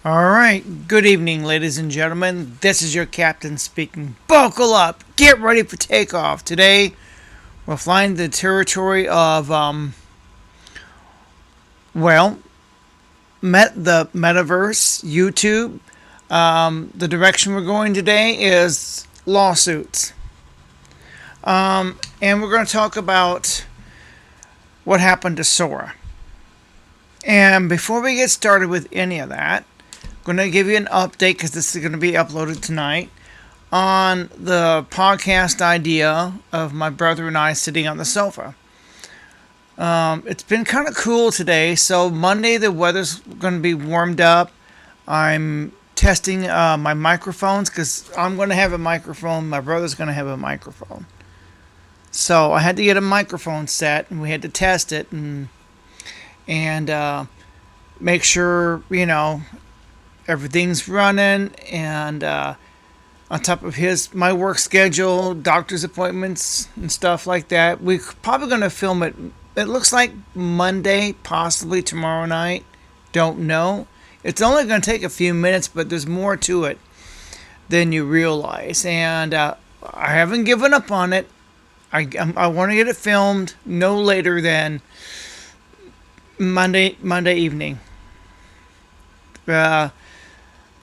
All right, good evening, ladies and gentlemen. This is your captain speaking. Buckle up, get ready for takeoff. Today, we're flying the territory of, the metaverse, YouTube. The direction we're going today is lawsuits. And we're going to talk about what happened to Sora. And before we get started with any of that, I'm going to give you an update because this is going to be uploaded tonight on the podcast idea of my brother and I sitting on the sofa. It's been kind of cool today. So Monday the weather's going to be warmed up. I'm testing my microphones because I'm going to have a microphone. My brother's going to have a microphone. So I had to get a microphone set and we had to test it and make sure, everything's running, and on top of my work schedule, doctor's appointments and stuff like that. We're probably going to film it. It looks like Monday, possibly tomorrow night. Don't know. It's only going to take a few minutes, but there's more to it than you realize. And I haven't given up on it. I want to get it filmed no later than Monday evening.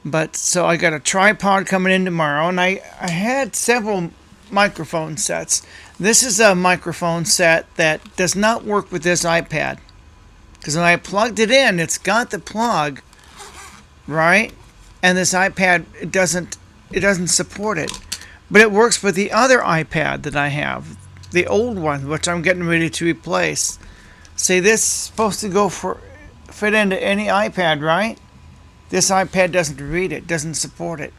But so I got a tripod coming in tomorrow, and I had several microphone sets. This is a microphone set that does not work with this iPad, because when I plugged it in, it's got the plug, right? And this iPad it doesn't support it, but it works with the other iPad that I have, the old one, which I'm getting ready to replace. See, this is supposed to fit into any iPad, right? This iPad doesn't read it, doesn't support it.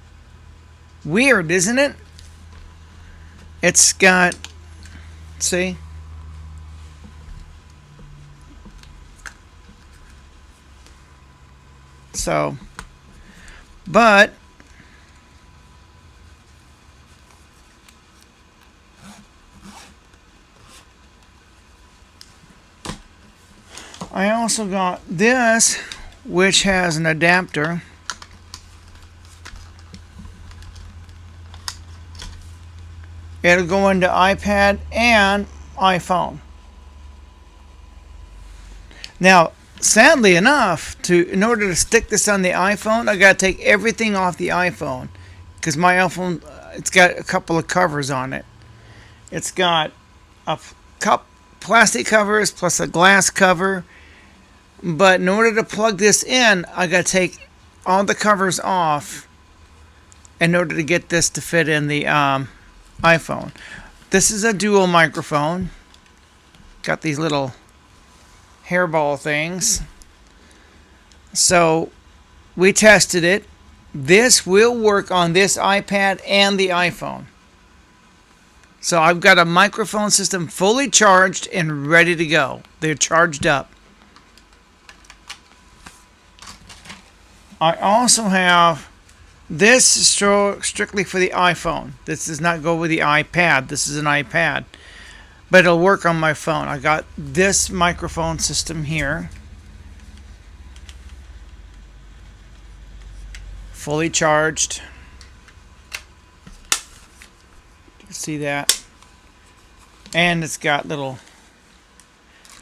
Weird, isn't it? It's got, see? So, but I also got this, which has an adapter. It'll go into iPad and iPhone. Now, sadly enough, in order to stick this on the iPhone, I got to take everything off the iPhone, because my iPhone, it's got a couple of covers on it. It's got a plastic covers plus a glass cover. But in order to plug this in, I got to take all the covers off in order to get this to fit in the iPhone. This is a dual microphone. Got these little hairball things. So we tested it. This will work on this iPad and the iPhone. So I've got a microphone system fully charged and ready to go. They're charged up. I also have this strictly for the iPhone. This does not go with the iPad. This is an iPad. But it'll work on my phone. I got this microphone system here. Fully charged. You can see that. And it's got little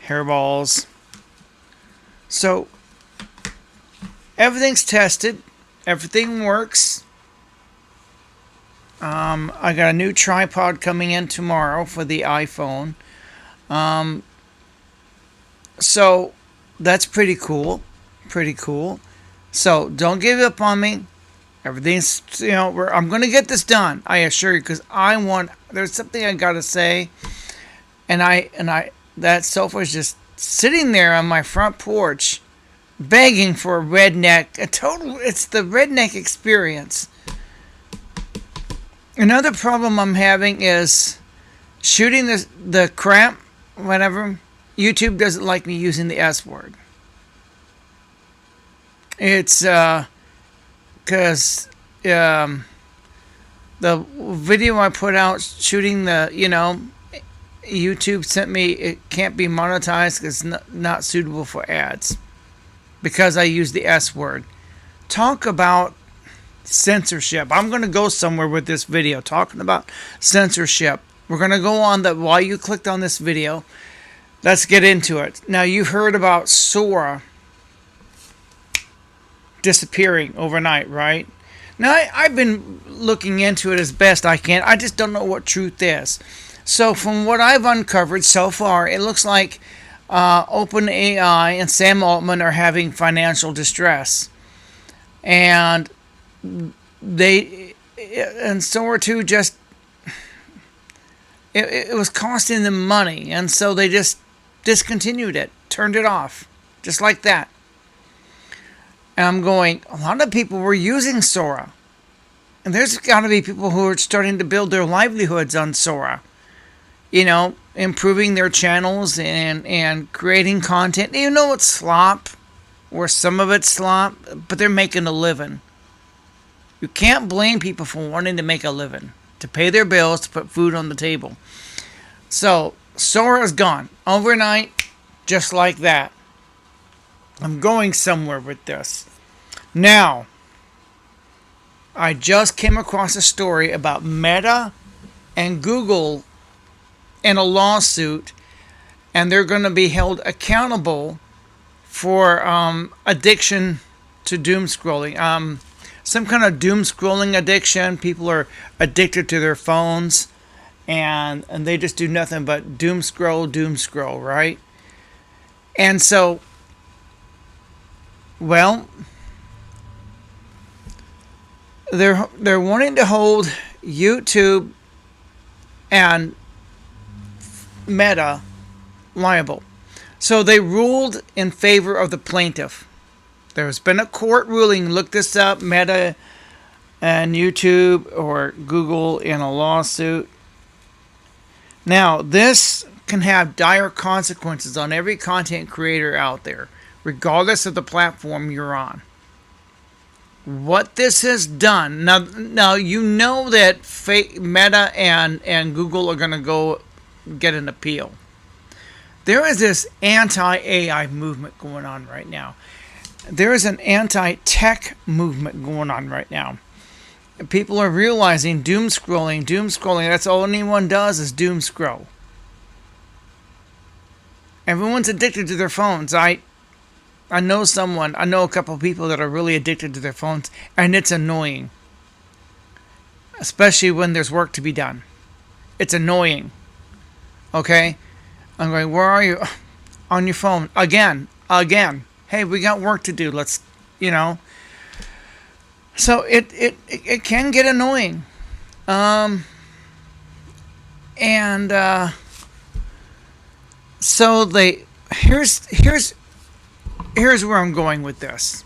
hairballs. So everything's tested. Everything works. I got a new tripod coming in tomorrow for the iPhone. So that's pretty cool. Pretty cool. So don't give up on me. Everything's, I'm going to get this done. I assure you, because there's something I got to say. And that sofa is just sitting there on my front porch, begging for a redneck. It's the redneck experience. Another problem I'm having is shooting the crap, whatever. YouTube doesn't like me using the S word. It's because the video I put out shooting YouTube sent me, it can't be monetized because it's not suitable for ads, because I use the S word. talk about censorship. I'm going to go somewhere with this video talking about censorship. We're going to go on that while you clicked on this video. Let's get into it. Now, you've heard about Sora disappearing overnight, right? Now, I've been looking into it as best I can. I just don't know what truth is. So, from what I've uncovered so far, it looks like OpenAI and Sam Altman are having financial distress. And Sora 2 just, it was costing them money. And so they just discontinued it, turned it off, just like that. And I'm going, a lot of people were using Sora. And there's got to be people who are starting to build their livelihoods on Sora. You know, improving their channels and creating content. You know, it's slop, or some of it's slop, but they're making a living. You can't blame people for wanting to make a living, to pay their bills, to put food on the table. So, Sora is gone overnight, just like that. I'm going somewhere with this. Now, I just came across a story about Meta and Google in a lawsuit, and they're going to be held accountable for addiction to doom scrolling. Some kind of doom scrolling addiction. People are addicted to their phones, and they just do nothing but doom scroll, right? And so, well, they're wanting to hold YouTube and Meta liable. So they ruled in favor of the plaintiff. There's been a court ruling. Look this up. Meta and YouTube or Google in a lawsuit. Now, this can have dire consequences on every content creator out there, regardless of the platform you're on. What this has done, now you know that Meta and Google are going to go get an appeal. There is this anti-AI movement going on right now. There is an anti-tech movement going on right now. People are realizing doom scrolling, that's all anyone does is doom scroll. Everyone's addicted to their phones. I know a couple of people that are really addicted to their phones, and it's annoying. Especially when there's work to be done. It's annoying. Okay? I'm going, where are you? On your phone. Again. Hey, we got work to do. Let's, So it can get annoying. So here's where I'm going with this.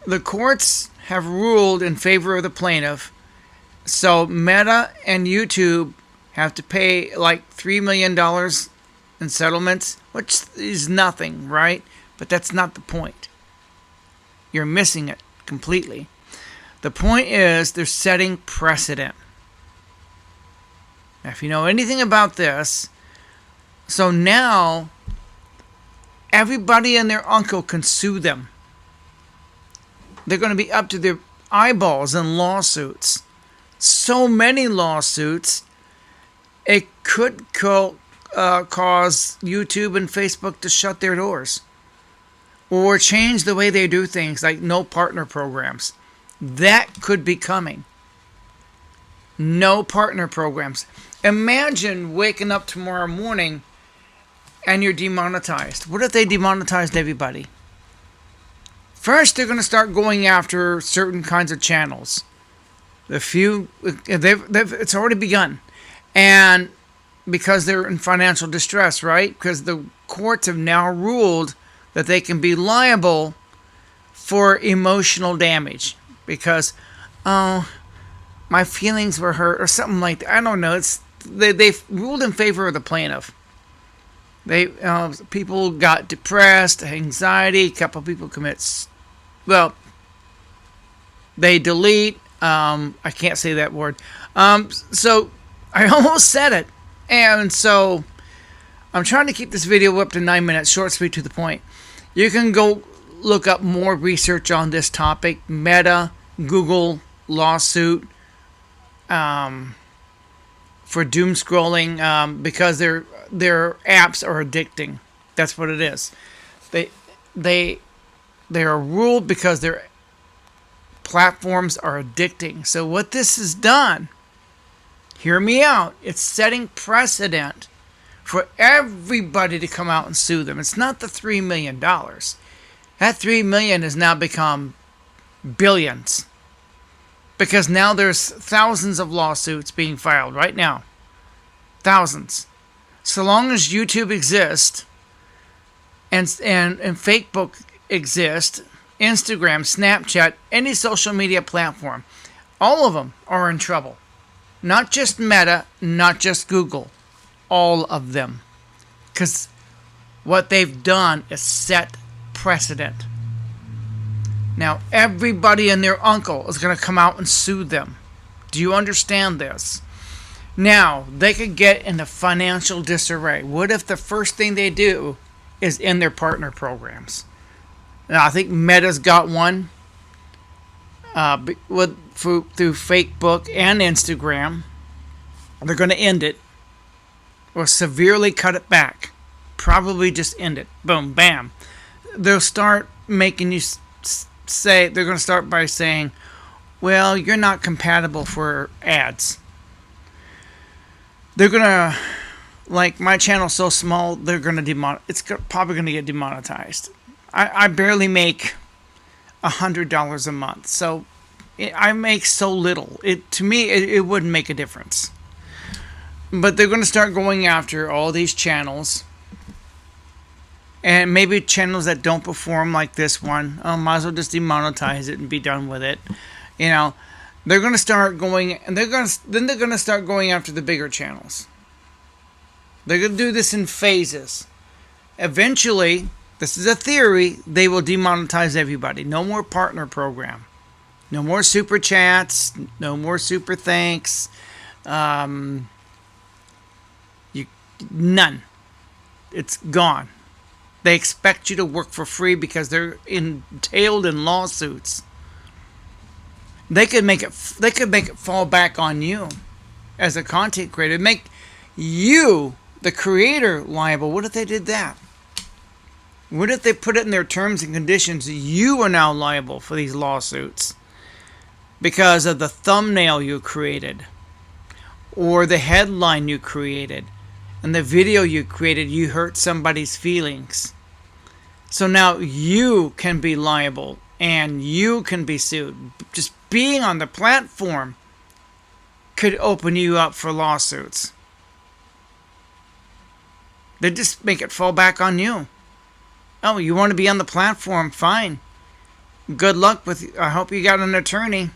The courts have ruled in favor of the plaintiff. So Meta and YouTube have to pay like $3 million in settlements, which is nothing, right? But that's not the point. You're missing it completely. The point is they're setting precedent. Now, if you know anything about this, so now everybody and their uncle can sue them. They're going to be up to their eyeballs in lawsuits. So many lawsuits, it could cause YouTube and Facebook to shut their doors. Or change the way they do things, like no partner programs. That could be coming. No partner programs. Imagine waking up tomorrow morning and you're demonetized. What if they demonetized everybody? First, they're going to start going after certain kinds of channels. It's already begun. And because they're in financial distress, right? Because the courts have now ruled that they can be liable for emotional damage. Because, my feelings were hurt or something like that. I don't know. They've ruled in favor of the plaintiff. People got depressed, anxiety. A couple people they delete. I can't say that word. So I almost said it. And so I'm trying to keep this video up to 9 minutes, short, sweet, to the point. You can go look up more research on this topic. Meta, Google lawsuit for doom scrolling because their apps are addicting. That's what it is. They are ruled because their platforms are addicting. So what this has done, hear me out, it's setting precedent for everybody to come out and sue them. It's not the $3 million. That $3 million has now become billions. Because now there's thousands of lawsuits being filed right now. Thousands. So long as YouTube exists and Facebook exists, Instagram, Snapchat, any social media platform, all of them are in trouble. Not just Meta, not just Google. All of them. Because what they've done is set precedent. Now, everybody and their uncle is going to come out and sue them. Do you understand this? Now, they could get into financial disarray. What if the first thing they do is in their partner programs? Now, I think Meta's got one through Facebook and Instagram. They're going to end it or severely cut it back. Probably just end it. Boom, bam. They'll start making you say, they're going to start by saying, well, you're not compatible for ads. They're going to, like, my channel's so small, they're going to it's probably going to get demonetized. I barely make $100 a month, so I make so little. To me, it wouldn't make a difference. But they're going to start going after all these channels. And maybe channels that don't perform like this one. Might as well just demonetize it and be done with it. You know, they're going to start going, and they're going to start going after the bigger channels. They're going to do this in phases. Eventually, this is a theory, they will demonetize everybody. No more partner program. No more super chats. No more super thanks. None. It's gone. They expect you to work for free because they're entailed in lawsuits. They could make it fall back on you as a content creator. Make you, the creator, liable. What if they did that? What if they put it in their terms and conditions? You are now liable for these lawsuits because of the thumbnail you created or the headline you created. And the video you created, you hurt somebody's feelings. So now you can be liable and you can be sued. Just being on the platform could open you up for lawsuits. They just make it fall back on you. Oh, you want to be on the platform? Fine. Good luck with. I hope you got an attorney.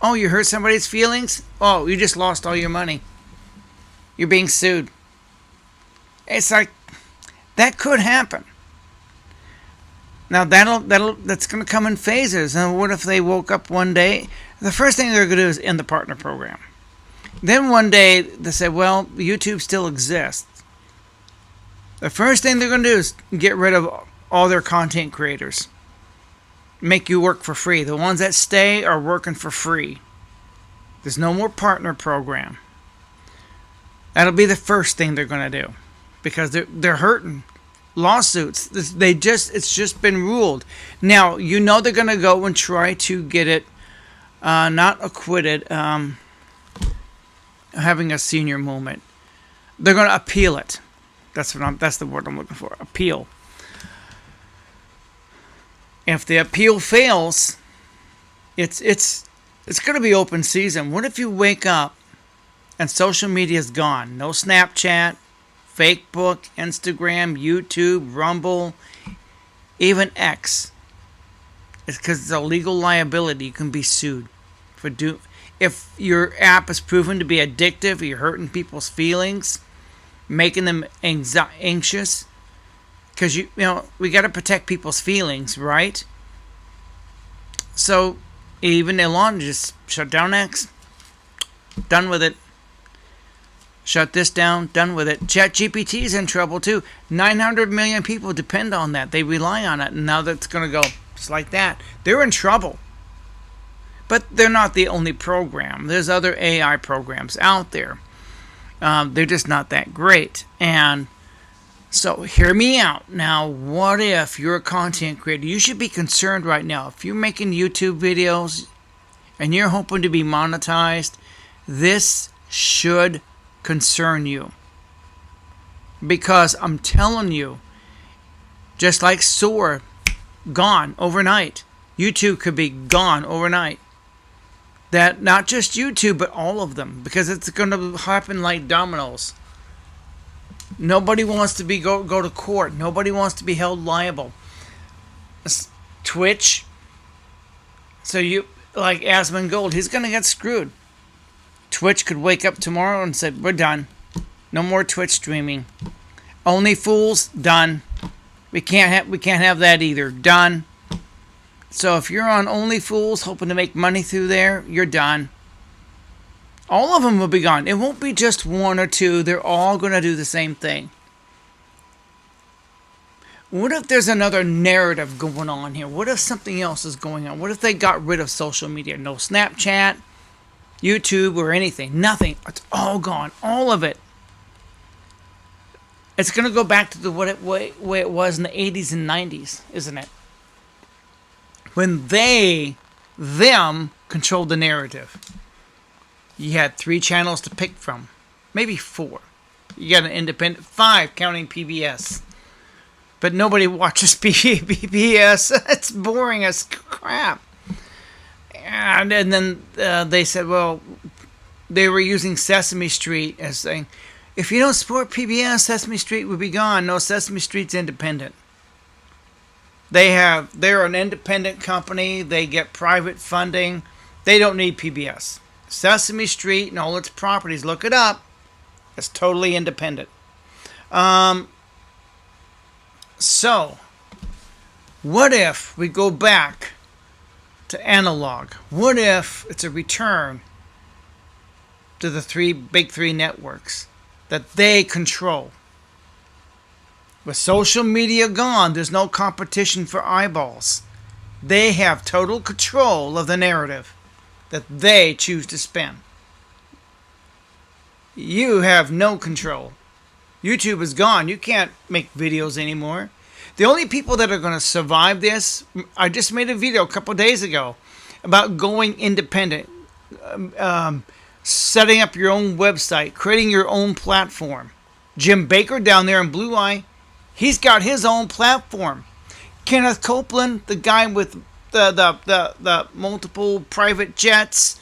Oh, you hurt somebody's feelings? Oh, you just lost all your money. You're being sued. It's like that could happen. Now that's going to come in phases. And what if they woke up one day? The first thing they're going to do is end the partner program. Then one day they say, well, YouTube still exists. The first thing they're going to do is get rid of all their content creators. Make you work for free. The ones that stay are working for free. There's no more partner program. That'll be the first thing they're going to do, because they're hurting. Lawsuits. It's just been ruled. Now you know they're going to go and try to get it not acquitted. Having a senior moment. They're going to appeal it. That's the word I'm looking for. Appeal. If the appeal fails, it's going to be open season. What if you wake up and social media is gone? No Snapchat, Facebook, Instagram, YouTube, Rumble, even X. It's because it's a legal liability. You can be sued for if your app is proven to be addictive, or you're hurting people's feelings, making them anxious. Because you know we got to protect people's feelings, right? So even Elon just shut down X. Done with it. Shut this down, done with it. ChatGPT is in trouble too. 900 million people depend on that. They rely on it. And now that's going to go just like that. They're in trouble. But they're not the only program. There's other AI programs out there. They're just not that great. And so hear me out. Now, what if you're a content creator? You should be concerned right now. If you're making YouTube videos and you're hoping to be monetized, this should concern you. Because I'm telling you, just like Soar, gone overnight. YouTube could be gone overnight. That not just YouTube, but all of them. Because it's going to happen like dominoes. Nobody wants to go to court. Nobody wants to be held liable. Twitch. So you, like Asmongold, he's going to get screwed. Twitch could wake up tomorrow and say, we're done. No more Twitch streaming. Only Fools, done. We can't have that either. Done. So if you're on Only Fools hoping to make money through there, you're done. All of them will be gone. It won't be just one or two. They're all going to do the same thing. What if there's another narrative going on here? What if something else is going on? What if they got rid of social media? No Snapchat, YouTube, or anything. Nothing. It's all gone. All of it. It's going to go back to the way it was in the 80s and 90s, isn't it? When them controlled the narrative. You had 3 channels to pick from. Maybe 4. You got an independent, 5 counting PBS. But nobody watches PBS. It's boring as crap. And then they said, well, they were using Sesame Street as saying, if you don't support PBS, Sesame Street would be gone. No, Sesame Street's independent. They're an independent company. They get private funding. They don't need PBS. Sesame Street and all its properties, look it up. It's totally independent. So, what if we go back to analog? What if it's a return to the big three networks that they control? With social media gone, there's no competition for eyeballs. They have total control of the narrative that they choose to spin. You have no control. YouTube is gone. You can't make videos anymore. The only people that are going to survive this, I just made a video a couple days ago about going independent, setting up your own website, creating your own platform. Jim Baker down there in Blue Eye, he's got his own platform. Kenneth Copeland, the guy with the multiple private jets,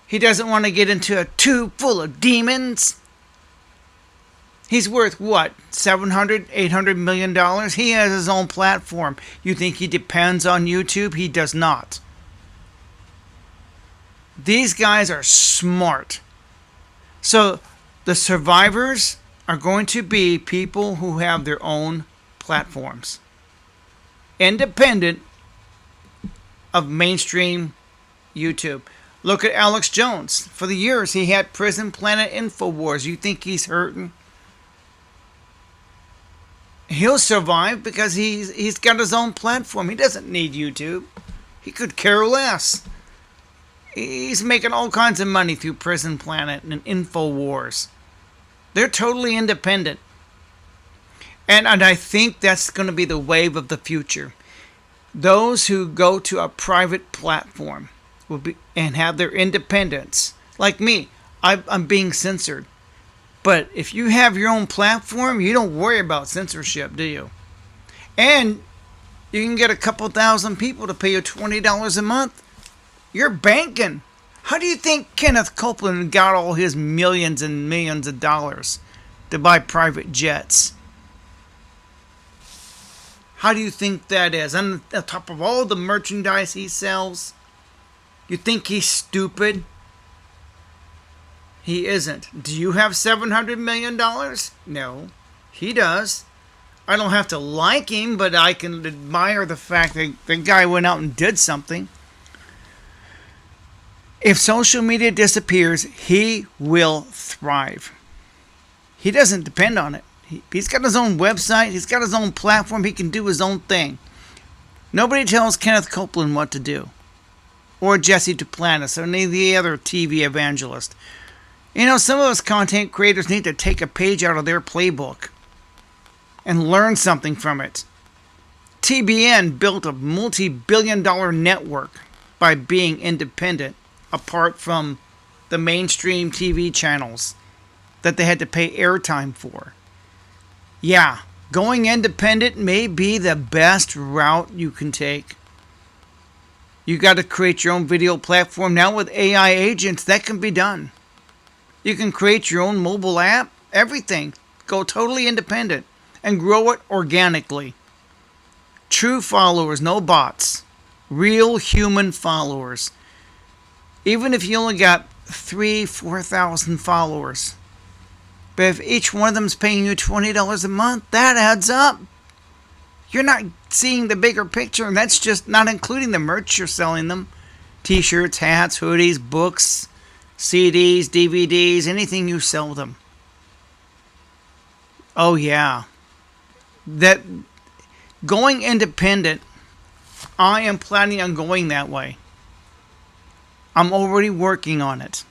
he doesn't want to get into a tube full of demons. He's worth what? $700, $800 million? He has his own platform. You think he depends on YouTube? He does not. These guys are smart. So the survivors are going to be people who have their own platforms. Independent of mainstream YouTube. Look at Alex Jones. For the years he had Prison Planet InfoWars. You think he's hurting? He'll survive because he's got his own platform. He doesn't need YouTube. He could care less. He's making all kinds of money through Prison Planet and InfoWars. They're totally independent. And I think that's going to be the wave of the future. Those who go to a private platform will be and have their independence. Like me, I'm being censored. But if you have your own platform, you don't worry about censorship, do you? And you can get a couple thousand people to pay you $20 a month. You're banking. How do you think Kenneth Copeland got all his millions and millions of dollars to buy private jets? How do you think that is? On top of all the merchandise he sells, you think he's stupid? He isn't. Do you have $700 million? No, he does. I don't have to like him, but I can admire the fact that the guy went out and did something. If social media disappears, he will thrive. He doesn't depend on it. He's got his own website. He's got his own platform. He can do his own thing. Nobody tells Kenneth Copeland what to do. Or Jesse Duplantis or any of the other TV evangelists. You know, some of us content creators need to take a page out of their playbook and learn something from it. TBN built a multi-billion-dollar network by being independent, apart from the mainstream TV channels that they had to pay airtime for. Yeah, going independent may be the best route you can take. You got to create your own video platform. Now with AI agents, that can be done. You can create your own mobile app, everything. Go totally independent and grow it organically. True followers, no bots. Real human followers. Even if you only got 3,000-4,000 followers. But if each one of them is paying you $20 a month, that adds up. You're not seeing the bigger picture, and that's just not including the merch you're selling them. T-shirts, hats, hoodies, books, CDs, DVDs, anything you sell them. Oh yeah. That going independent, I am planning on going that way. I'm already working on it.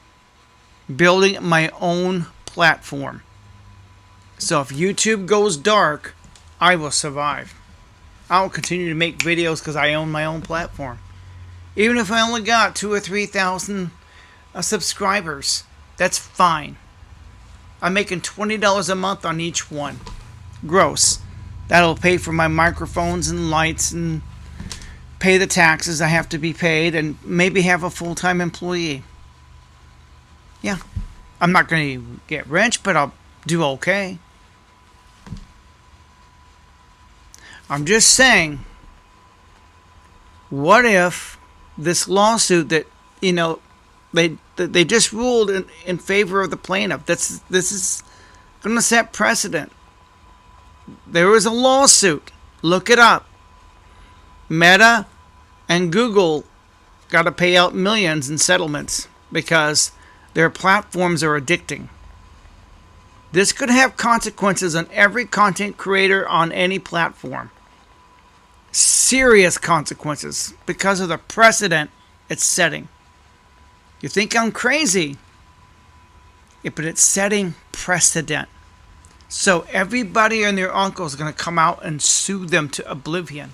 Building my own platform. So if YouTube goes dark, I will survive. I'll continue to make videos because I own my own platform. Even if I only got 2,000 or 3,000 subscribers, that's fine. I'm making $20 a month on each one. Gross. That'll pay for my microphones and lights and pay the taxes I have to be paid and maybe have a full-time employee. Yeah. I'm not going to get rich, but I'll do okay. I'm just saying, what if this lawsuit that, you know, they just ruled in favor of the plaintiff. This is going to set precedent. There was a lawsuit. Look it up. Meta and Google got to pay out millions in settlements because their platforms are addicting. This could have consequences on every content creator on any platform. Serious consequences because of the precedent it's setting. You think I'm crazy? Yeah, but it's setting precedent. So everybody and their uncle is going to come out and sue them to oblivion.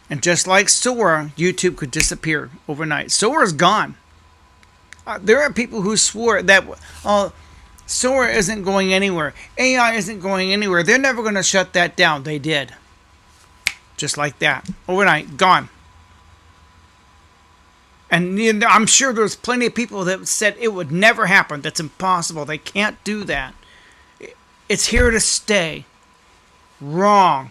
And just like Sora, YouTube could disappear overnight. Sora's gone. There are people who swore that Sora isn't going anywhere. AI isn't going anywhere. They're never going to shut that down. They did. Just like that. Overnight. Gone. And I'm sure there's plenty of people that said it would never happen. That's impossible. They can't do that. It's here to stay. Wrong.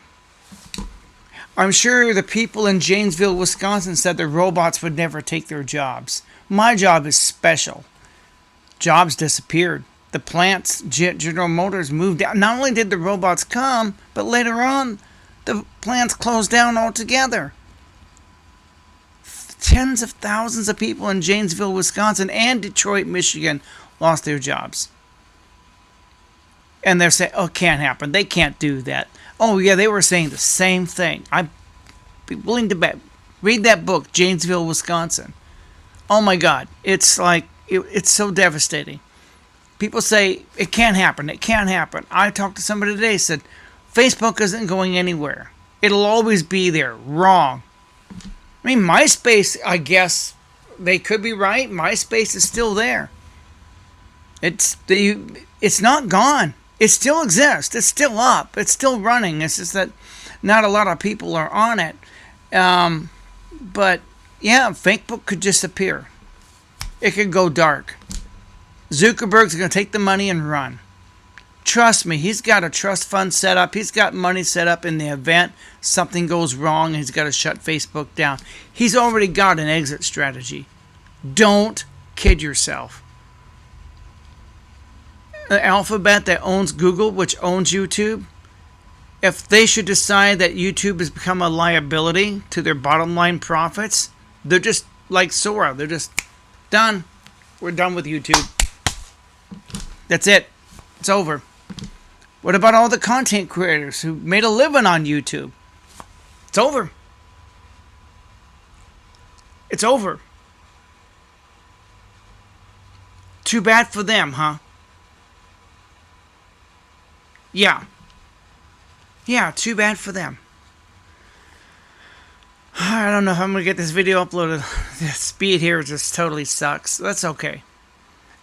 I'm sure the people in Janesville, Wisconsin said the robots would never take their jobs. My job is special. Jobs disappeared. The plants, General Motors, moved out. Not only did the robots come, but later on, the plants closed down altogether. Tens of thousands of people in Janesville, Wisconsin and Detroit, Michigan lost their jobs. And they're saying, oh, it can't happen. They can't do that. Oh, yeah, they were saying the same thing. I'd be willing to bet. Read that book, Janesville, Wisconsin. Oh, my God. It's like, it's so devastating. People say, it can't happen. It can't happen. I talked to somebody today, said, Facebook isn't going anywhere. It'll always be there. Wrong. I mean, MySpace, I guess they could be right. MySpace is still there. It's not gone. It still exists. It's still up. It's still running. It's just that not a lot of people are on it. But, yeah, Facebook could disappear. It could go dark. Zuckerberg's going to take the money and run. Trust me, he's got a trust fund set up. He's got money set up in the event something goes wrong. He's got to shut Facebook down. He's already got an exit strategy. Don't kid yourself. The Alphabet that owns Google, which owns YouTube, if they should decide that YouTube has become a liability to their bottom line profits, they're just like Sora. They're just done. We're done with YouTube. That's it. It's over. What about all the content creators who made a living on YouTube? It's over. It's over. Too bad for them, huh? Yeah. Yeah, too bad for them. I don't know if I'm going to get this video uploaded. The speed here just totally sucks. That's okay.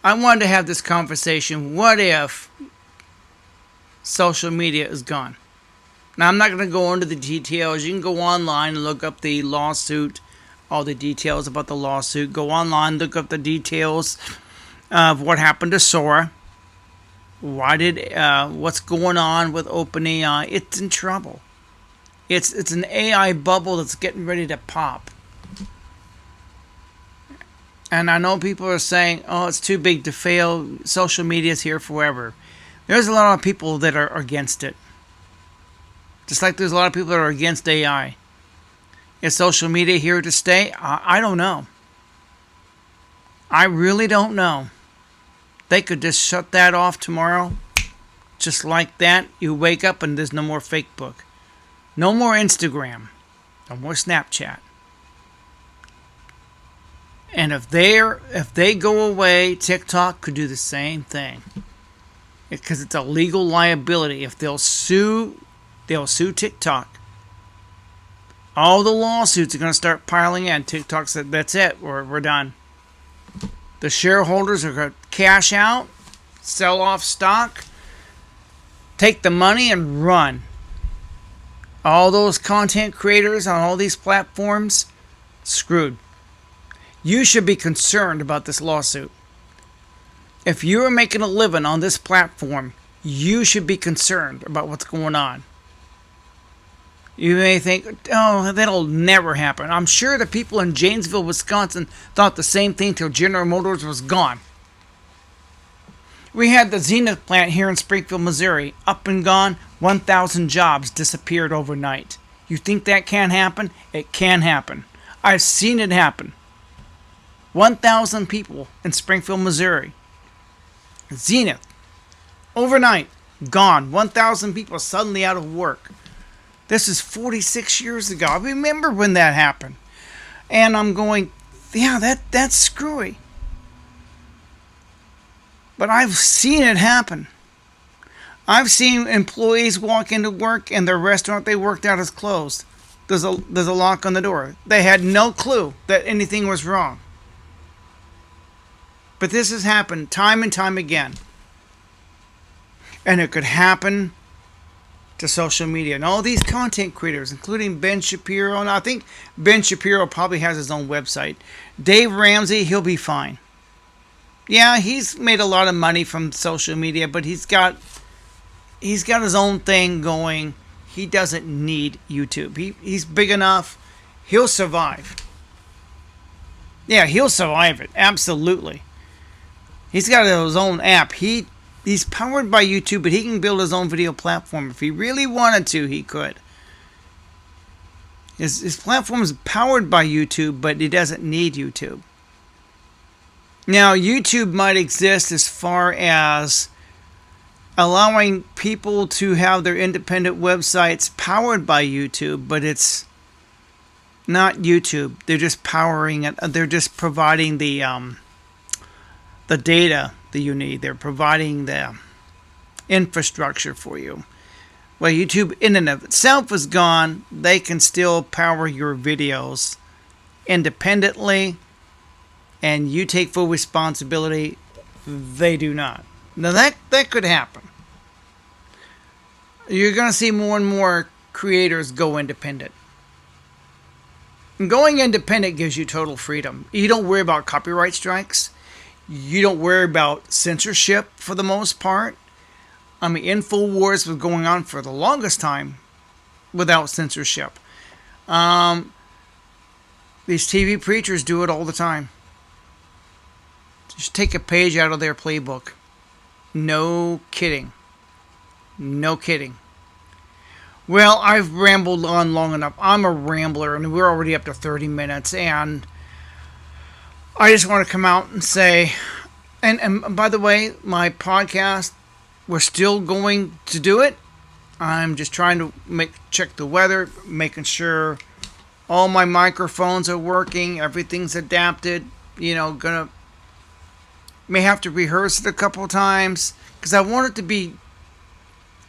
I wanted to have this conversation. What if social media is gone? Now, I'm not going to go into the details. You can go online and look up the lawsuit, all the details about the lawsuit. Go online, look up the details of what happened to Sora. What's going on with OpenAI? It's in trouble. It's an AI bubble that's getting ready to pop. And I know people are saying, oh, it's too big to fail. Social media is here forever. There's a lot of people that are against it. Just like there's a lot of people that are against AI. Is social media here to stay? I don't know. I really don't know. They could just shut that off tomorrow. Just like that, you wake up and there's no more Facebook. No more Instagram. No more Snapchat. And if they go away, TikTok could do the same thing. Because it's a legal liability. If they'll sue TikTok. All the lawsuits are going to start piling in. TikTok said, that's it. We're done. The shareholders are going to cash out, sell off stock, take the money and run. All those content creators on all these platforms, screwed. You should be concerned about this lawsuit. If you are making a living on this platform, you should be concerned about what's going on. You may think, oh, that'll never happen. I'm sure the people in Janesville, Wisconsin thought the same thing till General Motors was gone. We had the Zenith plant here in Springfield, Missouri, up and gone. 1,000 jobs disappeared overnight. You think that can't happen? It can happen. I've seen it happen. 1,000 people in Springfield, Missouri. Zenith. Overnight. Gone. 1,000 people suddenly out of work. This is 46 years ago. I remember when that happened. And I'm going, yeah, that's screwy. But I've seen it happen. I've seen employees walk into work and the restaurant they worked at is closed. There's a lock on the door. They had no clue that anything was wrong. But this has happened time and time again. And it could happen to social media. And all these content creators, including Ben Shapiro, and I think Ben Shapiro probably has his own website. Dave Ramsey, he'll be fine. Yeah, he's made a lot of money from social media, but he's got his own thing going. He doesn't need YouTube. He's big enough. He'll survive. Yeah, he'll survive it. Absolutely. He's got his own app. He's powered by YouTube, but he can build his own video platform. If he really wanted to, he could. His platform is powered by YouTube, but he doesn't need YouTube. Now, YouTube might exist as far as allowing people to have their independent websites powered by YouTube, but it's not YouTube. They're just powering it. They're just providing the data that you need. They're providing the infrastructure for you. Well, YouTube in and of itself is gone. They can still power your videos independently, and you take full responsibility. They do not. Now that could happen. You're going to see more and more creators go independent. And going independent gives you total freedom. You don't worry about copyright strikes. You don't worry about censorship for the most part. I mean, InfoWars was going on for the longest time without censorship. These TV preachers do it all the time. Just take a page out of their playbook. No kidding. No kidding. Well, I've rambled on long enough. I'm a rambler, and we're already up to 30 minutes, and I just want to come out and say, and by the way, my podcast we're still going to do it. I'm just trying to check the weather, making sure all my microphones are working, everything's adapted. May have to rehearse it a couple times because I want it to be.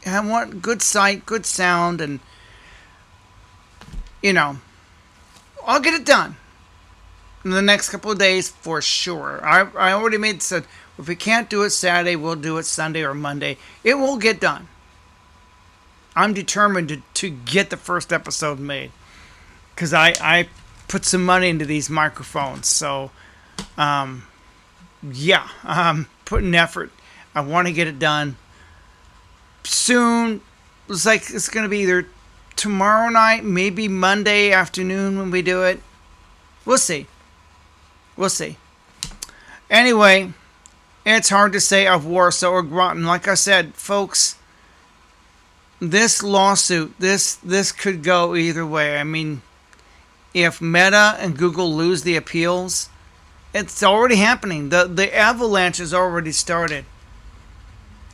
I want good sight, good sound, and I'll get it done in the next couple of days for sure. I already said if we can't do it Saturday, we'll do it Sunday or Monday. It will get done. I'm determined to get the first episode made because I put some money into these microphones. So, yeah, I'm putting effort. I want to get it done soon. It's going to be either tomorrow night, maybe Monday afternoon when we do it. We'll see. Anyway, it's hard to say of Warsaw or Groton. Like I said, folks, this lawsuit, this could go either way. I mean, if Meta and Google lose the appeals, it's already happening. The avalanche has already started.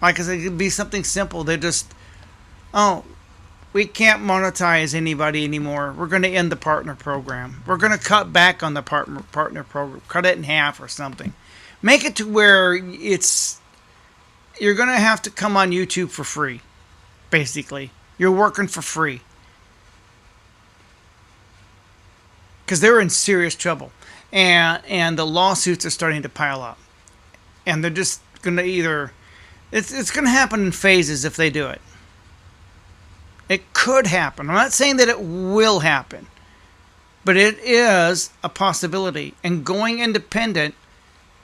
Like I said, it could be something simple. They just, we can't monetize anybody anymore. We're going to end the partner program. We're going to cut back on the partner program. Cut it in half or something. Make it to where you're going to have to come on YouTube for free. Basically, you're working for free because they're in serious trouble, and the lawsuits are starting to pile up, and they're just going to either it's going to happen in phases if they do it. It could happen. I'm not saying that it will happen, but it is a possibility. And going independent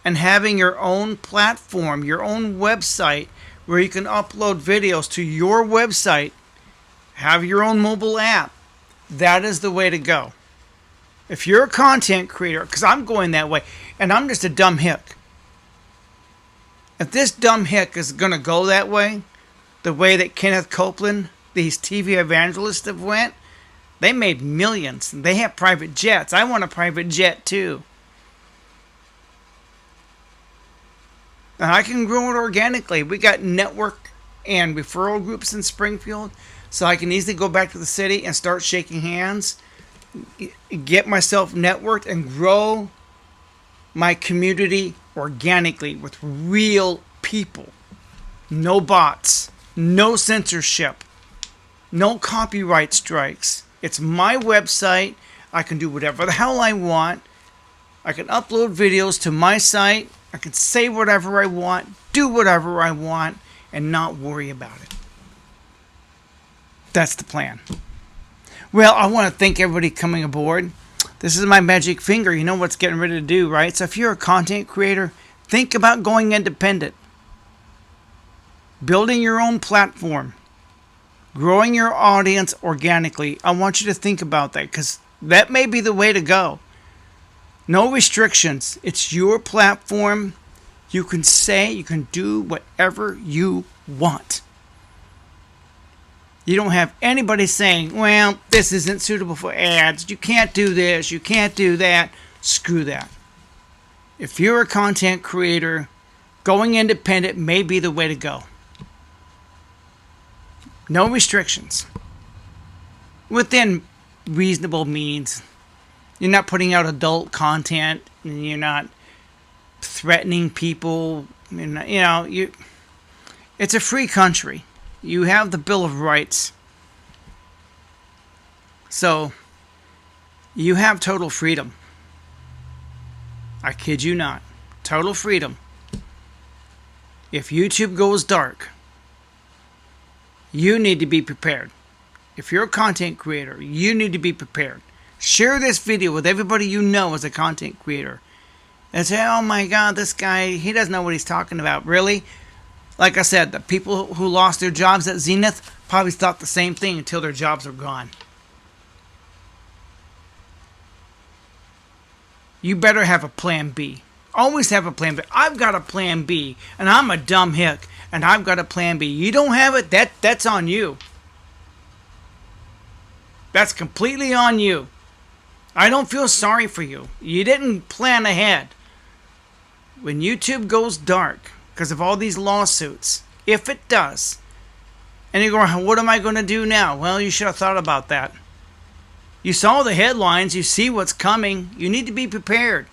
and having your own platform, your own website, where you can upload videos to your website, have your own mobile app. That is the way to go. If you're a content creator, because I'm going that way, and I'm just a dumb hick. If this dumb hick is going to go that way, the way that Kenneth Copeland, these TV evangelists have went, they made millions. They have private jets. I want a private jet too. And I can grow it organically. We got network and referral groups in Springfield, so I can easily go back to the city and start shaking hands, get myself networked, and grow my community organically with real people. No bots, no censorship, no copyright strikes. It's my website. I can do whatever the hell I want. I can upload videos to my site. I can say whatever I want, do whatever I want, and not worry about it. That's the plan. Well, I want to thank everybody coming aboard. This is my magic finger. You know what's getting ready to do, right? So if you're a content creator, think about going independent. Building your own platform. Growing your audience organically. I want you to think about that because that may be the way to go. No restrictions. It's your platform. You can say, you can do whatever you want. You don't have anybody saying, well, this isn't suitable for ads. You can't do this. You can't do that. Screw that. If you're a content creator, going independent may be the way to go. No restrictions. Within reasonable means. You're not putting out adult content, and you're not threatening people. It's a free country. You have the Bill of Rights. So, you have total freedom. I kid you not. Total freedom. If YouTube goes dark, you need to be prepared. If you're a content creator, you need to be prepared. Share this video with everybody you know as a content creator. And say, oh my God, this guy, he doesn't know what he's talking about. Really? Like I said, the people who lost their jobs at Zenith probably thought the same thing until their jobs are gone. You better have a plan B. Always have a plan B. I've got a plan B, and I'm a dumb hick, and I've got a plan B. You don't have it, that's on you. That's completely on you. I don't feel sorry for you. You didn't plan ahead. When YouTube goes dark because of all these lawsuits, If it does. And you're going, what am I going to do now? Well, you should have thought about that. You saw the headlines. You see what's coming. You need to be prepared.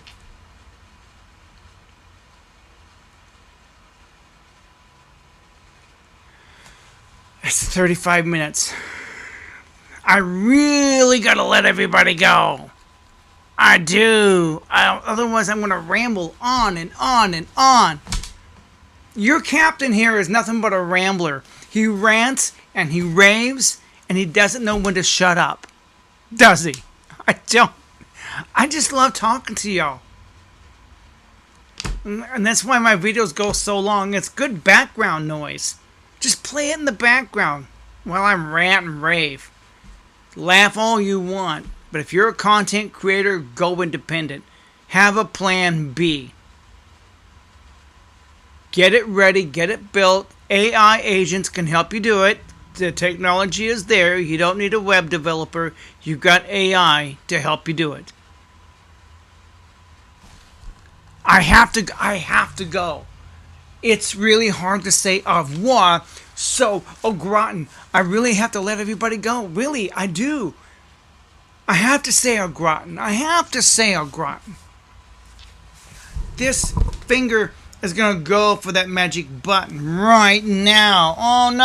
It's 35 minutes. I really got to let everybody go. I do. Otherwise, I'm going to ramble on and on and on. Your captain here is nothing but a rambler. He rants and he raves and he doesn't know when to shut up. Does he? I don't. I just love talking to y'all. And that's why my videos go so long. It's good background noise. Just play it in the background while I'm rant and rave. Laugh all you want. But if you're a content creator, go independent. Have a plan B. Get it ready. Get it built. AI agents can help you do it. The technology is there. You don't need a web developer. You've got AI to help you do it. I have to go. It's really hard to say au revoir. So, au gratin. I really have to let everybody go. Really, I do. I have to say au gratin. I have to say au gratin. This finger is going to go for that magic button right now. Oh no!